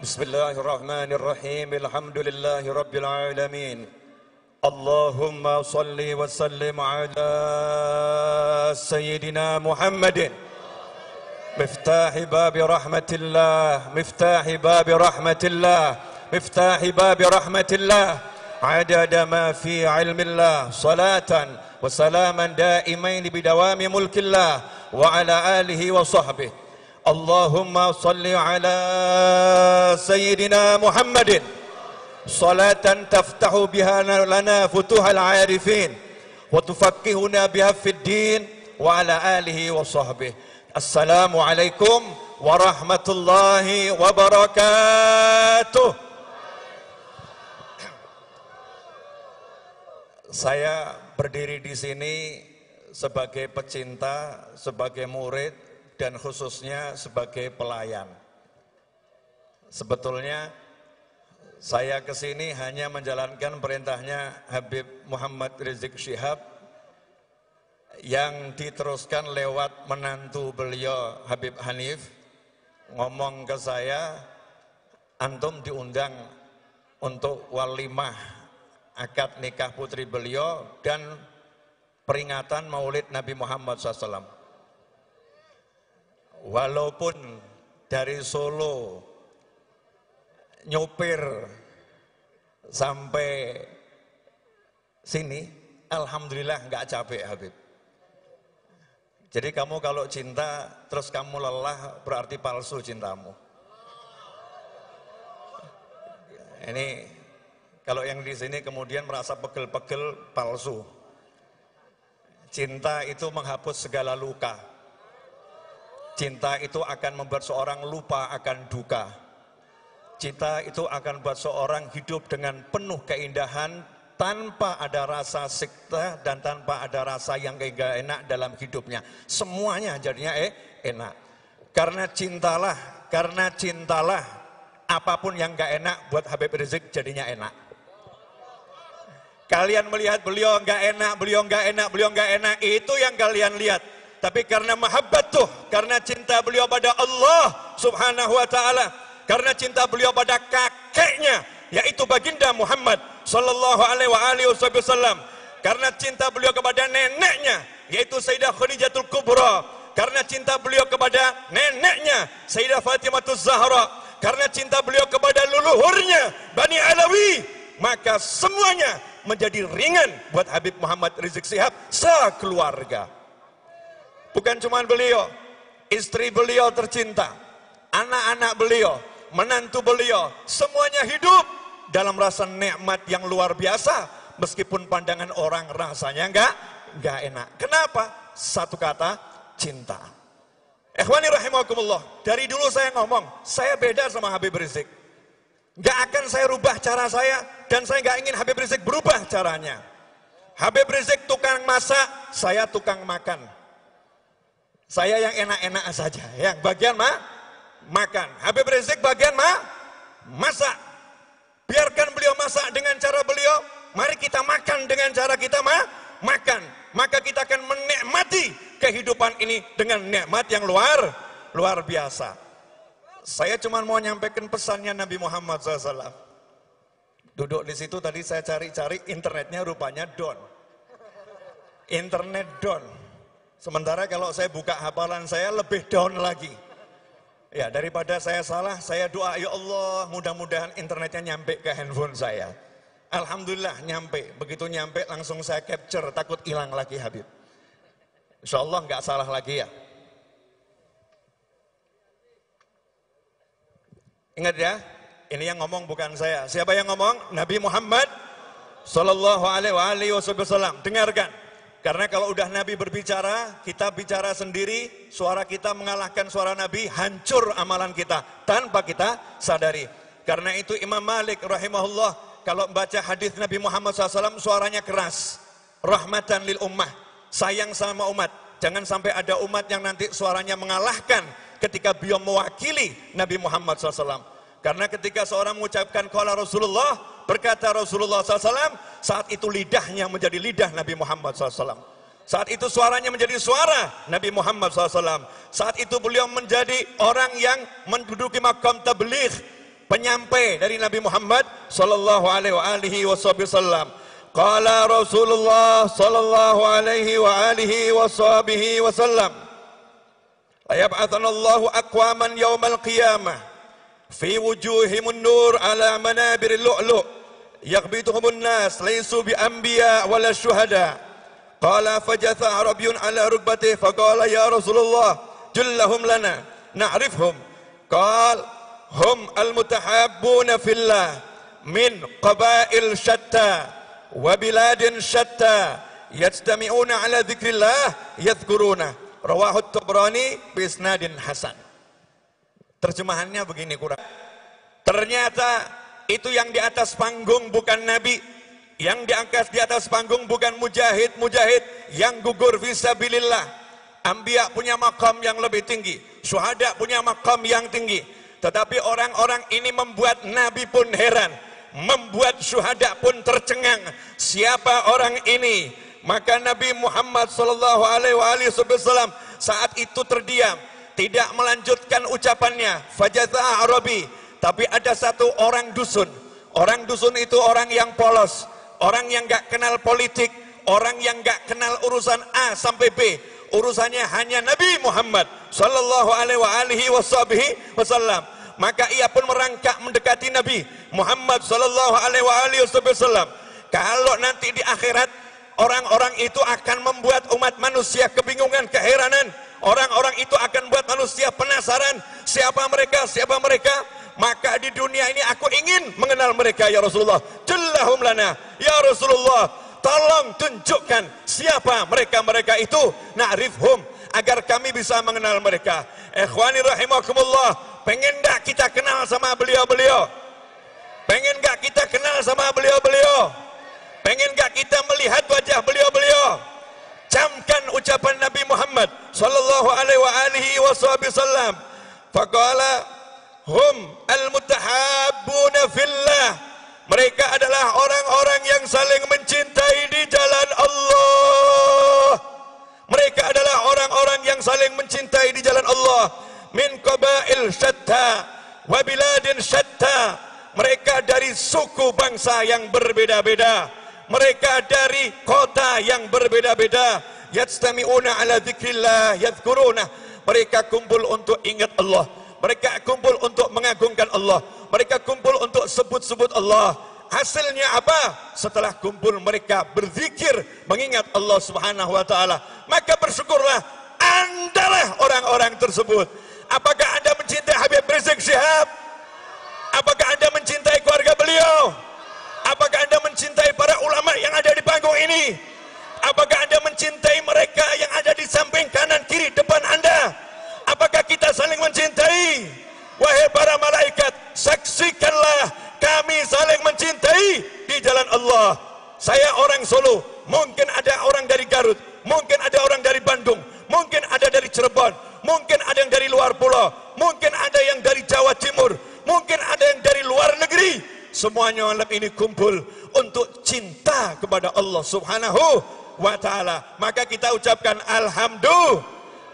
Bismillahirrahmanirrahim. Alhamdulillahi rabbil alamin. Allahumma salli wa sallim ala sayyidina Muhammadin miftahi babi rahmatillah, miftahi babi rahmatillah, miftahi babi rahmatillah, adada ma fi ilmillah, salatan wa salaman daimain bidawami mulkillah wa ala alihi wa sahbihi. Allahumma salli ala sayyidina Muhammadin salatan taftahu biha lana futuhal arifin wa tufaqqihuna biha fid din wa ala alihi wa sahbihi. Assalamualaikum warahmatullahi wabarakatuh. Saya berdiri di sini sebagai pecinta, sebagai murid, dan khususnya sebagai pelayan. Sebetulnya saya kesini hanya menjalankan perintahnya Habib Muhammad Rizik Syihab yang diteruskan lewat menantu beliau Habib Hanif. Ngomong ke saya, antum diundang untuk walimah akad nikah putri beliau dan peringatan maulid Nabi Muhammad SAW. Walaupun dari Solo nyopir sampai sini, alhamdulillah nggak capek Habib. Jadi kamu kalau cinta terus kamu lelah berarti palsu cintamu. Ini kalau yang di sini kemudian merasa pegel-pegel, palsu. Cinta itu menghapus segala luka. Cinta itu akan membuat seorang lupa akan duka. Cinta itu akan membuat seorang hidup dengan penuh keindahan tanpa ada rasa sikta dan tanpa ada rasa yang gak enak dalam hidupnya. Semuanya jadinya enak. Karena cintalah apapun yang gak enak buat Habib Rizik jadinya enak. Kalian melihat beliau gak enak, beliau gak enak, beliau gak enak, itu yang kalian lihat. Tapi karena mahabbatuh, karena cinta beliau pada Allah subhanahu wa ta'ala, karena cinta beliau pada kakeknya, yaitu baginda Muhammad sallallahu alaihi wasallam, karena cinta beliau kepada neneknya, yaitu Sayyidah Khadijatul Kubra, karena cinta beliau kepada neneknya, Sayyidah Fatimatul Zahra, karena cinta beliau kepada leluhurnya, Bani Alawi, maka semuanya menjadi ringan buat Habib Muhammad Rizik Syihab sekeluarga. Bukan cuma beliau, istri beliau tercinta, anak-anak beliau, menantu beliau, semuanya hidup dalam rasa nikmat yang luar biasa, meskipun pandangan orang rasanya enggak enak. Kenapa? Satu kata, cinta. Ikhwani rahimakumullah, dari dulu saya ngomong, saya beda sama Habib Rizik. Enggak akan saya rubah cara saya, dan saya enggak ingin Habib Rizik berubah caranya. Habib Rizik tukang masak, saya tukang makan. Saya yang enak-enak saja, yang bagian makan. Habib Rizik bagian masak. Biarkan beliau masak dengan cara beliau, mari kita makan dengan cara kita makan. Maka kita akan menikmati kehidupan ini dengan nikmat yang luar biasa. Saya cuma mau nyampaikan pesannya Nabi Muhammad SAW. Duduk di situ tadi saya cari-cari, internetnya rupanya down. Internet down. Sementara kalau saya buka hafalan saya lebih down lagi. Ya, daripada saya salah, saya doa, ya Allah, mudah-mudahan internetnya nyampe ke handphone saya. Alhamdulillah nyampe. Begitu nyampe langsung saya capture, takut hilang lagi Habib. Insya Allah nggak salah lagi ya. Ingat ya, ini yang ngomong bukan saya. Siapa yang ngomong? Nabi Muhammad sallallahu alaihi wasallam. Dengarkan. Karena kalau udah Nabi berbicara, kita bicara sendiri, suara kita mengalahkan suara Nabi, hancur amalan kita tanpa kita sadari. Karena itu Imam Malik rahimahullah, kalau membaca hadis Nabi Muhammad SAW, suaranya keras. Rahmatan lil ummah, sayang sama umat. Jangan sampai ada umat yang nanti suaranya mengalahkan ketika beliau mewakili Nabi Muhammad SAW. Karena ketika seorang mengucapkan qala Rasulullah, berkata Rasulullah SAW, saat itu lidahnya menjadi lidah Nabi Muhammad SAW. Saat itu suaranya menjadi suara Nabi Muhammad SAW. Saat itu beliau menjadi orang yang menduduki makam tabligh. penyampai dari Nabi Muhammad sallallahu alaihi wasallam. Qala Rasulullah sallallahu alaihi wasallam, la yab'athana Allahu aqwaman yaumal qiyamah fi wujuhimun nur ala manabiril lu'lu' yaghbituhumun nas laysu bi anbiya wala syuhada. Qala fajatha arabiyyun ala rukbatihi faqala ya Rasulullah jullahum lana na'rifhum. Qala hum al-mutahabbuna fillah min qabail syatta wa biladin syatta yajtami'una ala dzikrillah yadhkuruna. Rawahu Tabrani bi isnadin hasan. Terjemahannya begini kurang. Ternyata itu yang di atas panggung bukan nabi, yang diangkat di atas panggung bukan mujahid yang gugur fisabilillah. Anbiya punya makam yang lebih tinggi, syuhada punya makam yang tinggi. Tetapi orang-orang ini membuat nabi pun heran, membuat syuhada pun tercengang. Siapa orang ini? Maka Nabi Muhammad sallallahu alaihi wasallam saat itu terdiam, tidak melanjutkan ucapannya. Fajatha Arabi, tapi ada satu orang dusun. Orang dusun itu orang yang polos, orang yang gak kenal politik, orang yang gak kenal urusan A sampai B. Urusannya hanya Nabi Muhammad sallallahu alaihi wasallam. Maka ia pun merangkak mendekati Nabi Muhammad sallallahu alaihi wasallam. Kalau nanti di akhirat orang-orang itu akan membuat umat manusia kebingungan, keheranan. Orang-orang itu akan membuat manusia penasaran, siapa mereka? Maka di dunia ini aku ingin mengenal mereka ya Rasulullah. Jallahum lana ya Rasulullah, tolong tunjukkan siapa mereka itu. Na'rifhum, agar kami bisa mengenal mereka. Ikhwani rahimakumullah, pengen gak kita kenal sama beliau-beliau? Pengen gak kita kenal sama beliau-beliau? Pengen gak kita melihat wajah beliau-beliau? Camkan ucapan Nabi Muhammad sallallahu alaihi wasallam. Faqala hum al-mutahabbuna fillah. Mereka adalah orang-orang yang saling mencintai di jalan Allah. Mereka adalah orang-orang yang saling mencintai di jalan Allah. Min qabail syatta wa biladin syatta. Mereka dari suku bangsa yang berbeda-beda. Mereka dari kota yang berbeda-beda. Yajtami'una ala dzikrillah yadhkuruna. Mereka kumpul untuk ingat Allah. Mereka kumpul untuk mengagungkan Allah. Mereka kumpul untuk sebut-sebut Allah. Hasilnya apa? Setelah kumpul mereka berzikir, mengingat Allah Subhanahu wa taala. Maka bersyukurlah Andalah orang-orang tersebut. Apakah Anda mencintai Habib Rizik Syihab? Apakah Anda mencintai keluarga beliau? Apakah Anda mencintai para ulama yang ada di panggung ini? Apakah Anda mencintai mereka yang ada di samping, kanan, kiri, depan Anda? Apakah kita saling mencintai? Wahai para malaikat, saksikanlah kami saling mencintai di jalan Allah. Saya orang Solo, mungkin ada orang dari Garut, mungkin ada orang dari Bandung, mungkin ada dari Cirebon, mungkin ada yang dari luar pulau, mungkin ada yang dari Jawa Timur, mungkin ada yang dari luar negeri. Semuanya malam ini kumpul untuk cinta kepada Allah Subhanahu wa ta'ala. Maka kita ucapkan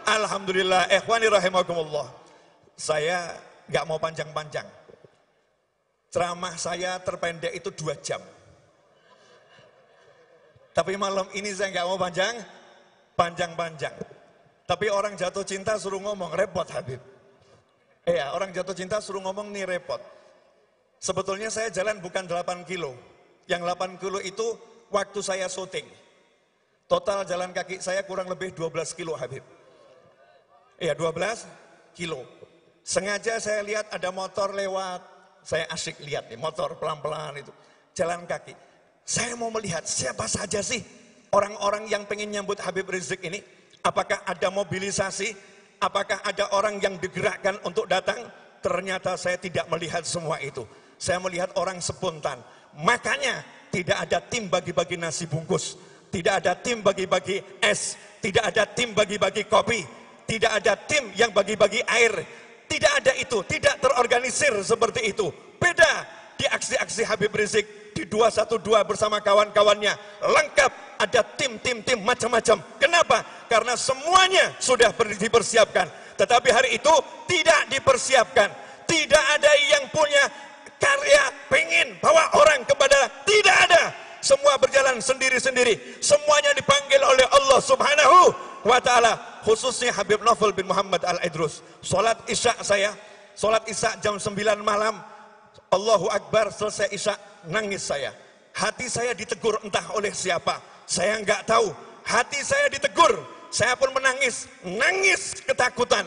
Alhamdulillah. Ikhwani rahimakumullah. Saya gak mau panjang-panjang. Ceramah saya terpendek itu 2 jam. Tapi malam ini saya gak mau panjang-panjang. Tapi orang jatuh cinta suruh ngomong, repot Habib. Iya, orang jatuh cinta suruh ngomong nih repot. Sebetulnya saya jalan bukan 8 kilo. Yang 8 kilo itu waktu saya syuting. Total jalan kaki saya kurang lebih 12 kilo Habib. Iya 12 kilo. Sengaja saya lihat ada motor lewat. Saya asyik lihat nih motor pelan-pelan itu. Jalan kaki. Saya mau melihat siapa saja sih orang-orang yang pengen nyambut Habib Rizik ini. Apakah ada mobilisasi? Apakah ada orang yang digerakkan untuk datang? Ternyata saya tidak melihat semua itu. Saya melihat orang spontan. Makanya tidak ada tim bagi-bagi nasi bungkus. Tidak ada tim bagi-bagi es. Tidak ada tim bagi-bagi kopi. Tidak ada tim yang bagi-bagi air. Tidak ada itu. Tidak terorganisir seperti itu. Beda di aksi-aksi Habib Rizik. Di 212 bersama kawan-kawannya. Lengkap ada tim-tim macam-macam. Kenapa? Karena semuanya sudah dipersiapkan. Tetapi hari itu tidak dipersiapkan. Tidak ada yang punya karya, pengen bawa orang kepada, tidak ada. Semua berjalan sendiri-sendiri. Semuanya dipanggil oleh Allah Subhanahu wa ta'ala. Khususnya Habib Novel bin Muhammad Al-Idrus. Salat Isya saya, salat Isya jam 9 malam. Allahu Akbar, selesai Isya, nangis saya. Hati saya ditegur entah oleh siapa. Saya nggak tahu. Hati saya ditegur. Saya pun menangis. Nangis ketakutan.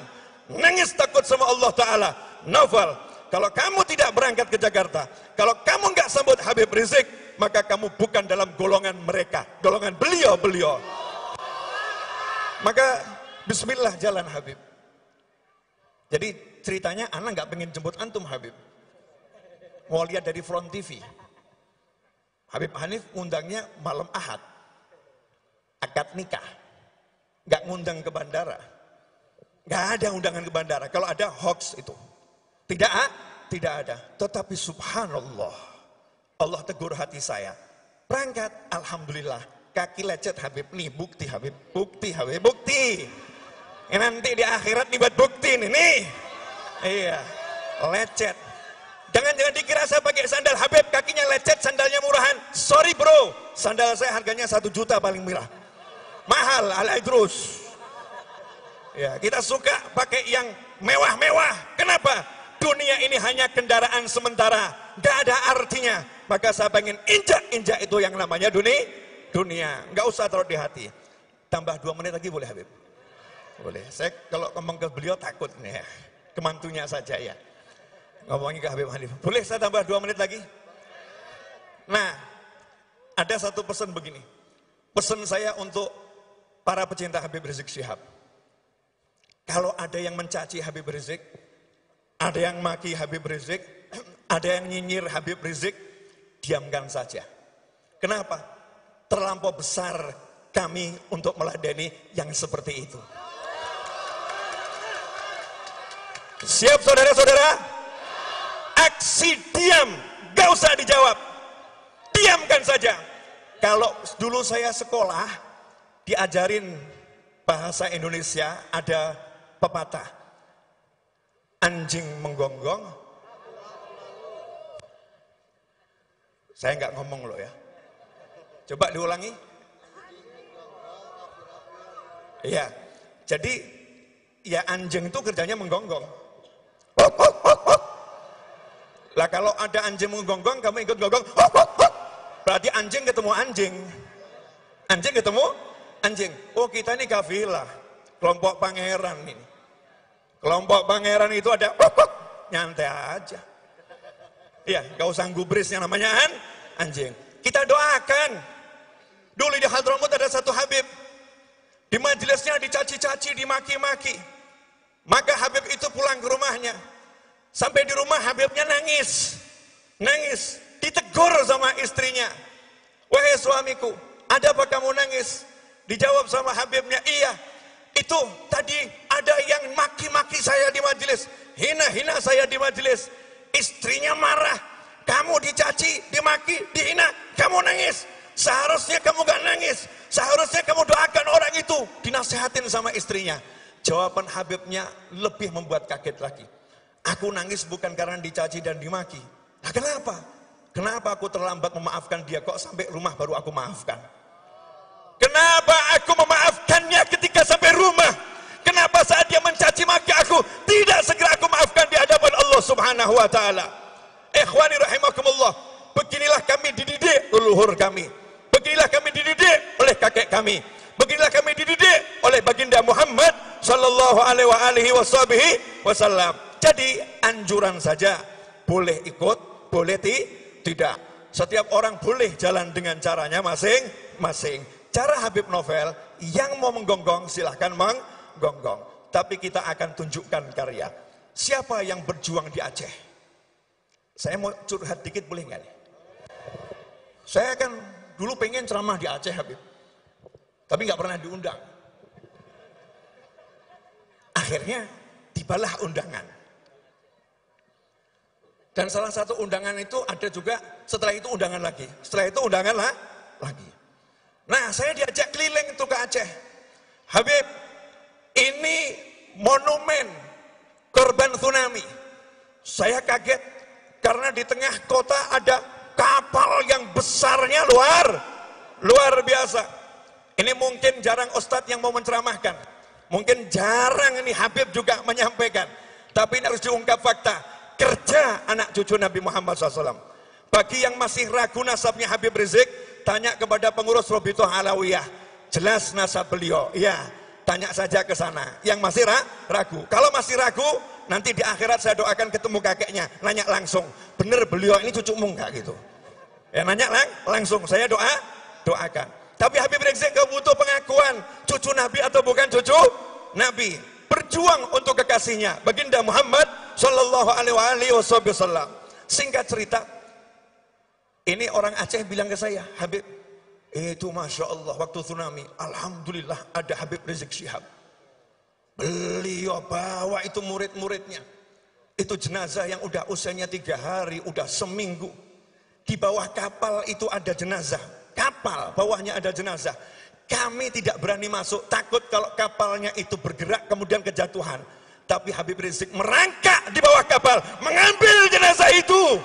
Nangis takut sama Allah Ta'ala. Novel, kalau kamu tidak berangkat ke Jakarta, kalau kamu nggak sambut Habib Rizik, maka kamu bukan dalam golongan mereka, golongan beliau-beliau. Maka bismillah jalan Habib. Jadi ceritanya anak nggak pengen jemput antum Habib. Mau lihat dari Front TV. Habib Hanif ngundangnya malam Ahad. Akad nikah. Nggak ngundang ke bandara. Nggak ada undangan ke bandara. Kalau ada hoax itu. Tidak ada. Tetapi subhanallah, Allah tegur hati saya. Berangkat, alhamdulillah. Kaki lecet Habib nih, bukti Habib, bukti Habib, bukti. Nanti di akhirat nih buat bukti nih. Iya, lecet. Jangan dikira saya pakai sandal Habib, kakinya lecet, sandalnya murahan. Sorry bro, sandal saya harganya 1 juta paling murah. Mahal, Al-Idrus. Ya, kita suka pakai yang mewah-mewah. Kenapa? Dunia ini hanya kendaraan sementara, gak ada artinya. Maka saya pengen injak itu yang namanya dunia. Gak usah taruh di hati. Tambah 2 menit lagi boleh Habib? Boleh. Saya kalau ngomong ke beliau takut nih ya. Kemantunya saja ya. Ngomongin ke Habib Hanif. Boleh saya tambah 2 menit lagi? Nah, ada satu pesan begini. Pesan saya untuk para pecinta Habib Rizik Syihab. Kalau ada yang mencaci Habib Rizik, ada yang maki Habib Rizik, ada yang nyinyir Habib Rizik, diamkan saja. Kenapa? Terlampau besar kami untuk meladeni yang seperti itu. Siap saudara-saudara? Aksi diam, gak usah dijawab. Diamkan saja. Kalau dulu saya sekolah, diajarin bahasa Indonesia, ada pepatah. Anjing menggonggong. Saya nggak ngomong loh ya. Coba diulangi. Iya. Jadi ya anjing itu kerjanya menggonggong. Lah kalau ada anjing menggonggong, kamu ikut gonggong. Berarti anjing ketemu anjing. Anjing ketemu anjing. Oh kita ini kafilah. Kelompok pangeran ini. Kelompok pangeran itu ada nyantai aja. Iya, gak usah gubris yang namanya anjing. Kita doakan. Dulu di Hadramut ada satu Habib. Di majelisnya dicaci-caci, dimaki-maki. Maka Habib itu pulang ke rumahnya. Sampai di rumah Habibnya nangis. Nangis. Ditegur sama istrinya. Wahai suamiku, ada apa kamu nangis? Dijawab sama Habibnya, iya. Itu tadi ada yang maki-maki saya di majelis, hina-hina saya di majelis. Istrinya marah, kamu dicaci, dimaki, dihina, kamu nangis. Seharusnya kamu gak nangis, seharusnya kamu doakan orang itu. Dinasihatin sama istrinya. Jawaban Habibnya lebih membuat kaget lagi. Aku nangis bukan karena dicaci dan dimaki. Nah kenapa? Kenapa aku terlambat memaafkan dia, kok sampai rumah baru aku maafkan? Kenapa aku memaafkannya ketika sampai rumah? Kenapa saat dia mencaci maki aku, tidak segera aku maafkan di hadapan Allah Subhanahu wa ta'ala? Ikhwani rahimakumullah, beginilah kami dididik leluhur kami. Beginilah kami dididik oleh kakek kami. Beginilah kami dididik oleh baginda Muhammad sallallahu alaihi wasallam. Jadi anjuran saja, boleh ikut, boleh tidak. Setiap orang boleh jalan dengan caranya masing-masing. Cara Habib Novel, yang mau menggonggong silahkan menggonggong. Tapi kita akan tunjukkan karya. Siapa yang berjuang di Aceh? Saya mau curhat dikit boleh nggak nih? Saya kan dulu pengen ceramah di Aceh Habib. Tapi nggak pernah diundang. Akhirnya tibalah undangan. Dan salah satu undangan itu ada juga, setelah itu undangan lagi. Setelah itu undangan lagi. Nah, saya diajak keliling itu ke Aceh. Habib, ini monumen korban tsunami. Saya kaget Karena di tengah kota ada kapal yang besarnya luar biasa. Ini mungkin jarang ustadz yang mau menceramahkan. Mungkin jarang ini Habib juga menyampaikan. Tapi ini harus diungkap fakta. Kerja anak cucu Nabi Muhammad SAW. Bagi yang masih ragu nasabnya Habib Rizik, tanya kepada pengurus Robitoh Alawiyah. Jelas nasab beliau. Ya, tanya saja ke sana. Yang masih ragu. Kalau masih ragu, nanti di akhirat saya doakan ketemu kakeknya. Nanya langsung, bener beliau ini cucumu enggak gitu. Ya nanya langsung, saya doakan. Tapi Habib Rizik gak butuh pengakuan cucu Nabi atau bukan cucu Nabi. Berjuang untuk kekasihnya baginda Muhammad sallallahu alaihi wasallam. Singkat cerita, ini orang Aceh bilang ke saya, Habib, itu Masya Allah waktu tsunami, alhamdulillah ada Habib Rizik Syihab. Beliau bawa itu murid-muridnya. Itu jenazah yang udah usianya 3 hari, udah seminggu. Di bawah kapal itu ada jenazah. Kapal bawahnya ada jenazah. Kami tidak berani masuk, takut kalau kapalnya itu bergerak kemudian kejatuhan. Tapi Habib Rizik merangkak di bawah kapal, mengambil jenazah itu,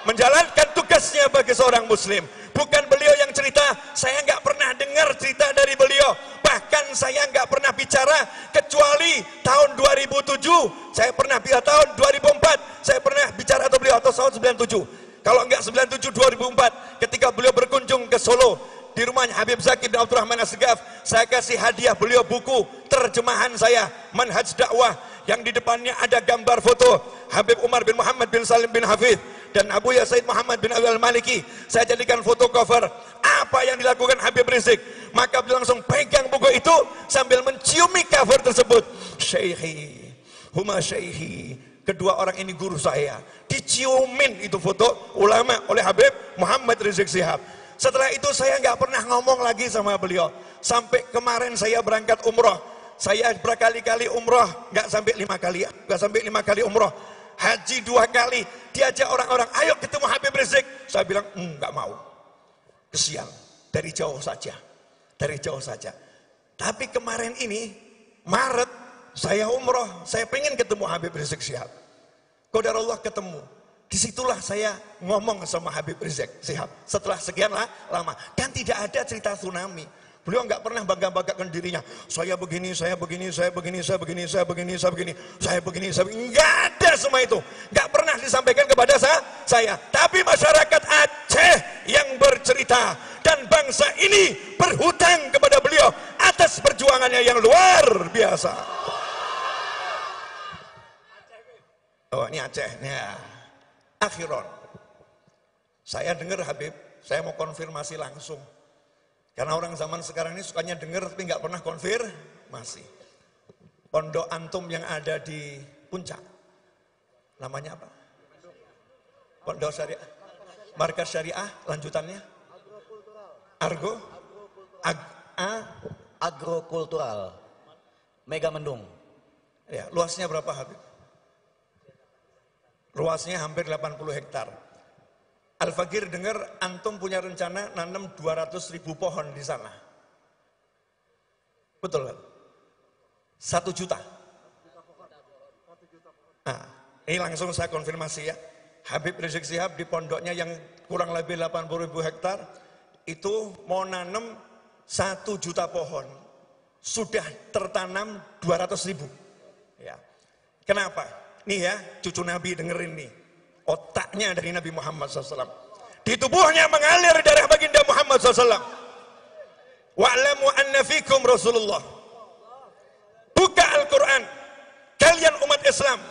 menjalankan tugasnya bagi seorang muslim. Bukan beliau yang cerita, saya nggak pernah dengar cerita dari beliau. Bahkan saya nggak pernah bicara, kecuali tahun 2007, saya pernah bicara tahun 2004, saya pernah bicara atau beliau, atau tahun 97. Kalau enggak 97, 2004, ketika beliau berkunjung ke Solo, di rumahnya Habib Zakir bin Abdurrahman As-Segaf, saya kasih hadiah beliau buku terjemahan saya, Manhaj Dakwah, yang di depannya ada gambar foto Habib Umar bin Muhammad bin Salim bin Hafidh dan Abu Ya Said Muhammad bin Abi Al-Maliki. Saya jadikan foto cover apa yang dilakukan Habib Rizik. Maka beliau langsung pegang buku itu sambil menciumi cover tersebut. Syekhi, huma syekhi, kedua orang ini guru saya. Diciumin itu foto ulama oleh Habib Muhammad Rizik Syihab. Setelah itu saya nggak pernah ngomong lagi sama beliau. Sampai kemarin saya berangkat umroh, saya berkali-kali umroh, nggak sampai 5 kali, nggak sampai 5 kali umroh. Haji 2 kali, diajak orang-orang, ayo ketemu Habib Rizik. Saya bilang, nggak mau. Kesian, dari jauh saja, dari jauh saja. Tapi kemarin ini, Maret, saya umroh, saya pengen ketemu Habib Rizik Syihab. Qadarullah ketemu. Disitulah saya ngomong sama Habib Rizik Syihab setelah sekian lama. Dan tidak ada cerita tsunami. Beliau nggak pernah bangga-banggakan dirinya. Saya begini, saya begini, saya begini, saya begini, saya begini, saya begini, saya begini, saya begini. Nggak ada semua itu. Nggak pernah disampaikan kepada saya. Tapi masyarakat Aceh yang bercerita dan bangsa ini berhutang kepada beliau atas perjuangannya yang luar biasa. Oh ini Aceh, ya. Akhiron, saya dengar Habib, saya mau konfirmasi langsung. Karena orang zaman sekarang ini sukanya dengar tapi nggak pernah konfirmasi. Pondok antum yang ada di Puncak, namanya apa? Pondok Syariah, Markas Syariah, lanjutannya? Agrokultural, Mega Mendung. Ya, luasnya berapa Habib? Luasnya hampir 80 hektar. Al-Fakir dengar antum punya rencana nanam 200.000 pohon di sana. Betul kan? 1 juta. Nah, ini langsung saya konfirmasi ya. Habib Rizik Syihab di pondoknya yang kurang lebih 80.000 hektar itu mau nanam 1 juta pohon. Sudah tertanam 200.000. Ya. Kenapa? Nih ya, cucu Nabi dengerin nih. Otaknya dari Nabi Muhammad SAW. Di tubuhnya mengalir darah baginda Muhammad SAW. Wa'lamu anna fikum Rasulullah. Buka Al-Quran. Kalian umat Islam.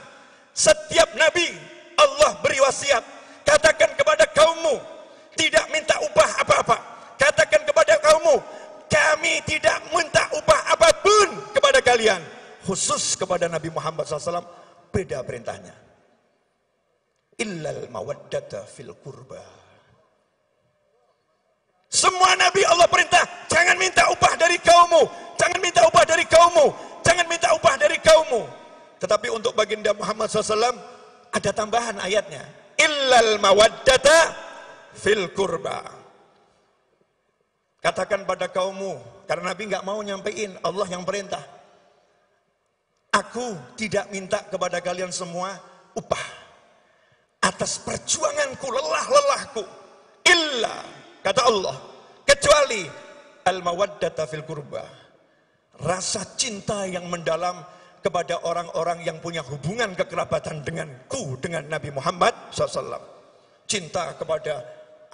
Setiap Nabi Allah beri wasiat. Katakan kepada kaummu, tidak minta upah apa-apa. Katakan kepada kaummu, kami tidak minta upah apapun kepada kalian. Khusus kepada Nabi Muhammad SAW. Beda perintahnya. Illal mawaddata fil qurba. Semua nabi Allah perintah, jangan minta upah dari kaummu, jangan minta upah dari kaummu, jangan minta upah dari kaummu. Tetapi untuk baginda Muhammad SAW ada tambahan ayatnya. Illal mawaddata fil qurba. Katakan pada kaummu, karena Nabi nggak mau nyampein, Allah yang perintah. Aku tidak minta kepada kalian semua upah. atas perjuanganku, lelah-lelahku, illa, kata Allah, kecuali al-mawaddata fil qurba, rasa cinta yang mendalam kepada orang-orang yang punya hubungan kekerabatan denganku, dengan Nabi Muhammad SAW. Cinta kepada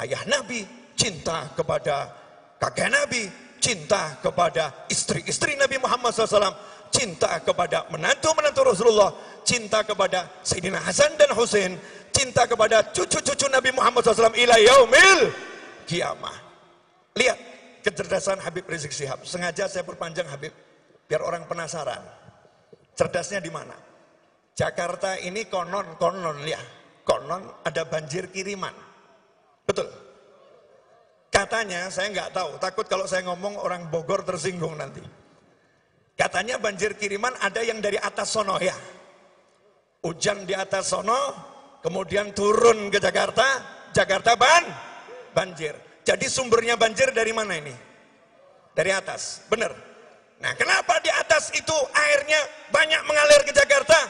ayah Nabi, cinta kepada kakek Nabi, cinta kepada istri-istri Nabi Muhammad SAW, cinta kepada menantu-menantu Rasulullah, cinta kepada Sayyidina Hasan dan Husain, cinta kepada cucu-cucu Nabi Muhammad SAW ila yaumil kiamah. Lihat kecerdasan Habib Rizik Syihab. Sengaja saya perpanjang Habib, biar orang penasaran. Cerdasnya di mana? Jakarta ini konon ya, konon ada banjir kiriman. Betul? Katanya, saya nggak tahu, takut kalau saya ngomong orang Bogor tersinggung nanti. Katanya banjir kiriman ada yang dari atas sono ya. Hujan di atas sono, kemudian turun ke Jakarta, Jakarta banjir. Jadi sumbernya banjir dari mana ini? Dari atas, benar. Nah, kenapa di atas itu airnya banyak mengalir ke Jakarta?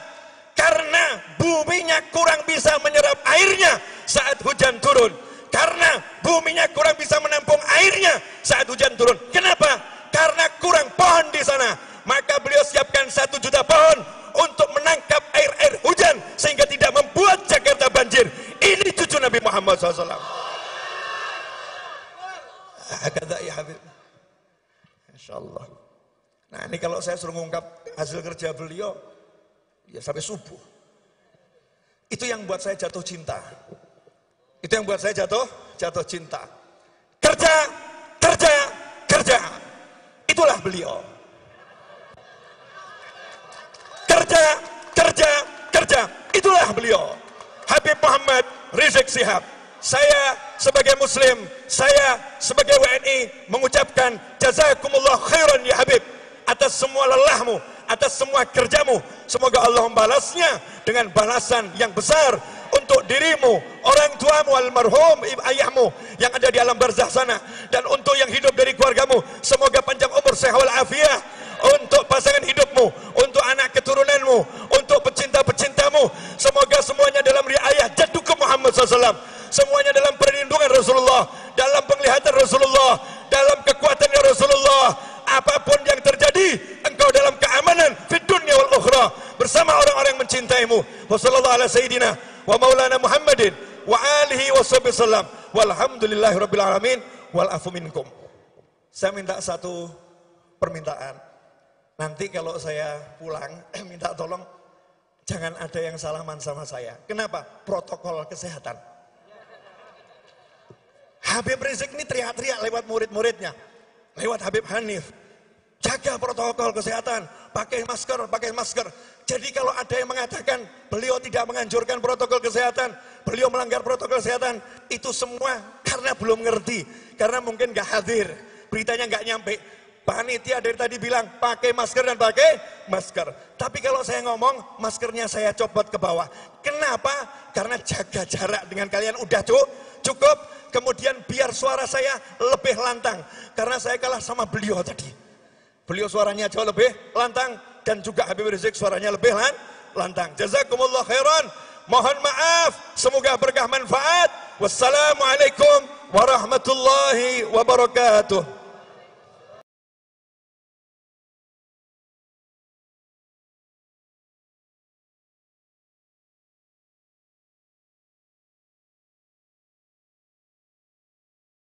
Karena buminya kurang bisa menyerap airnya saat hujan turun. Karena buminya kurang bisa menampung airnya saat hujan turun. Kenapa? Karena kurang pohon di sana. Maka beliau siapkan 1 juta pohon untuk menangkap air hujan sehingga tidak membuat Jakarta banjir. Ini cucu Nabi Muhammad SAW. Kata ya Habib. Insyaallah. Nah, ini kalau saya suruh ngungkap hasil kerja beliau, ya sampai subuh. Itu yang buat saya jatuh cinta. Itu yang buat saya jatuh cinta. Kerja. Itulah beliau. Kerja. Itulah beliau. Habib Muhammad Rizik Syihab. Saya sebagai Muslim, saya sebagai WNI mengucapkan jazakumullah khairan ya Habib, atas semua lelahmu, atas semua kerjamu. Semoga Allah membalasnya dengan balasan yang besar untuk dirimu, orang tuamu almarhum ayahmu yang ada di alam barzah sana, dan untuk yang hidup dari keluargamu. Semoga panjang umur, sehat walafiat untuk pasangan hidupmu, untuk anak keturunanmu, untuk pecinta-pecintamu. Semoga semuanya dalam riayah jaddukum Muhammad SAW, semuanya dalam perlindungan Rasulullah, dalam penglihatan Rasulullah, dalam kekuatannya Rasulullah. Apapun yang terjadi, engkau dalam keamanan fid dunya wal ukhra bersama orang-orang yang mencintaimu. Wassallallahu ala sayyidina wa maulana Muhammadin wa alihi washabihi sallam. Walhamdulillahirabbil alamin wal afu minkum. Saya minta satu permintaan. Nanti kalau saya pulang minta tolong jangan ada yang salaman sama saya. Kenapa? Protokol kesehatan. Habib Rizik ini teriak-teriak lewat murid-muridnya, lewat Habib Hanif. Jaga protokol kesehatan, pakai masker. Jadi kalau ada yang mengatakan beliau tidak menganjurkan protokol kesehatan, beliau melanggar protokol kesehatan, itu semua karena belum ngerti, karena mungkin gak hadir, beritanya gak nyampe. Panitia dari tadi bilang pakai masker dan pakai masker. Tapi kalau saya ngomong, maskernya saya copot ke bawah. Kenapa? Karena jaga jarak dengan kalian udah cukup. Kemudian biar suara saya lebih lantang, karena saya kalah sama beliau tadi. Beliau suaranya jauh lebih lantang, dan juga Habib Rizik suaranya lebih lantang. Jazakumullah khairan. Mohon maaf, semoga berkah manfaat. Wassalamualaikum warahmatullahi wabarakatuh.